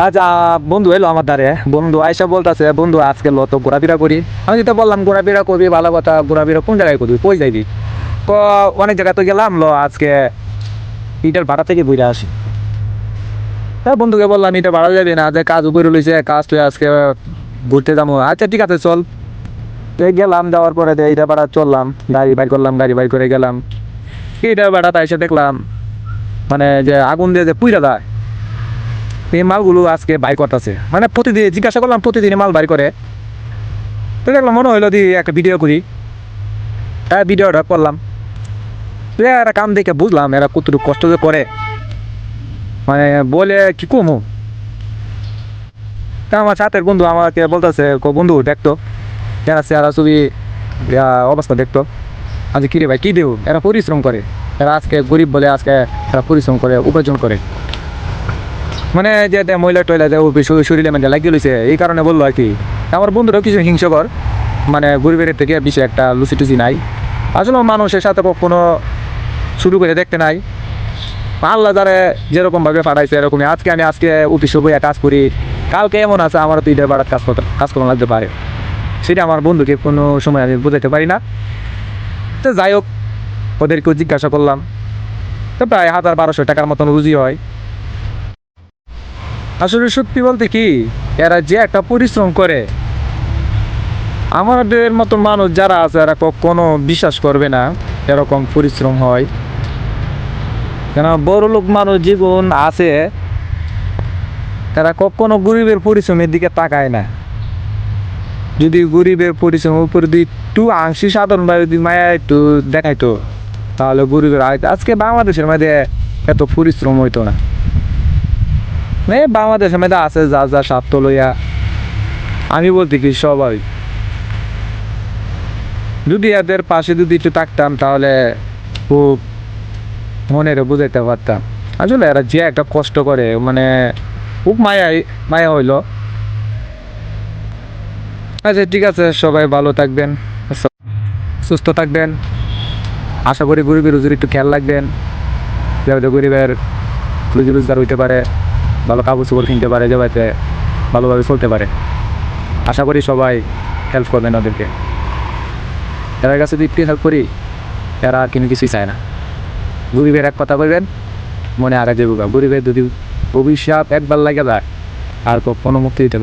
আচ্ছা, বন্ধু এলো আমার দ্বারে। বন্ধু আয়সা বলতেছে, বন্ধু আজকে লো তো ঘোরাফেরা করি। আমি যেটা বললাম ঘোরাফেরা করবি, ভালো কথা। ঘোরাফেরা কোন জায়গায় করবি, কই যাইবি? তো অনেক জায়গায় তো গেলাম, লো আজকে ইটার ভাড়া থেকে বুঝে আসি। তা বন্ধুকে বললাম ইটা ভাড়া যাবে না, যে কাজ উপরে লইছে, কাজ তুই আজকে ঘুরতে যাবো। আচ্ছা ঠিক আছে চল। তো এই গেলাম, যাওয়ার পরে এইটা ভাড়া চললাম, গাড়ি বাইর করলাম, গাড়ি বাইর করে গেলাম। এইটা ভাড়াটা এসে দেখলাম মানে যে আগুন দিয়ে যে পুইরা দেয়, এই মালগুলো আজকে বাইর করতেছে। মানে প্রতিদিন জিজ্ঞাসা করলাম, প্রতিদিনই মাল বাইর করে। তো দেখলাম মনে হইলো দি একটা ভিডিও করি। হ্যাঁ, ভিডিওটা করলাম। তো এরা কাম দেখে বুঝলাম এরা কতটুকু কষ্ট যে করে, মানে বলে কি কমু। তা আমার সাথের বন্ধু আমাকে বলতেছে, বন্ধু দেখতো এরা চেহারা ছবি অবস্থা দেখতো। আজ কিরে ভাই কি দেব, এরা পরিশ্রম করে। এরা আজকে গরিব বলে আজকে এরা পরিশ্রম করে, উপার্জন করে। মানে যে মহিলা টয়লা যে শরীরে মানে লাগিয়ে লইছে, এই কারণে বললো আর কি। আমার বন্ধুরাও কিছু হিংসকর, মানে গরিবের থেকে বেশি একটা লুচি টুচি নাই। আসলে মানুষের সাথে কখনো শুরু করে দেখতে নাই। আল্লাহ যারা যেরকমভাবে পাঠাইছে এরকমই। আজকে অফিসে বইয়া কাজ করি, কালকে এমন আছে আমারও তো ঈদের বাড়ার কাজ করা লাগতে পারে। সেটা আমার বন্ধুকে কোনো সময় আমি বোঝাতে পারি না। তো যাই হোক, ওদেরকেও জিজ্ঞাসা করলাম। তো প্রায় 1,000-1,200 টাকার মতন রুজি হয়। আসলে সত্যি বলতে কি, এরা যে একটা পরিশ্রম করে, আমাদের মতো মানুষ যারা আছে এরা কখনো বিশ্বাস করবে না এরকম পরিশ্রম হয়। কেন বড় লোক মানুষ জীবন আছে, তারা কখনো গরিবের পরিশ্রমের দিকে তাকায় না। যদি গরিবের পরিশ্রমের উপর যদি একটু আংশিক সাধারণভাবে যদি মায়া একটু দেখাইতো, তাহলে গরিবের আজকে বাংলাদেশের মধ্যে এত পরিশ্রম হইতো না। বাংলাদেশের মধ্যে আছে যা যা স্বার্থ লইয়া, আমি বলতে কি সবাই যদি এদের পাশে যদি একটু থাকতাম তাহলে খুব মনের বুঝাইতে পারতাম। আসলে এরা যে একটা কষ্ট করে, মানে খুব মায়া হইলো। আচ্ছা ঠিক আছে, সবাই ভালো থাকবেন, সুস্থ থাকবেন। আশা করি গরিবের রুজির একটু খেয়াল রাখবেন, যাতে গরিবের রুজি রোজগার হইতে পারে, ভালো কাপড় চোপড় কিনতে পারে, যাতে ভালোভাবে চলতে পারে। আশা করি সবাই হেল্প করবেন ওদেরকে। এদের কাছে যদি একটু হেল্প করি, এরা আর কিন্তু কিছুই চায় না। গরিবের এক কথা বলবেন, মনে আগে যে গরিবের যদি ভবিষ্যৎ একবার লাগে যায়, আর কোনো মুক্তি দিতে পারে।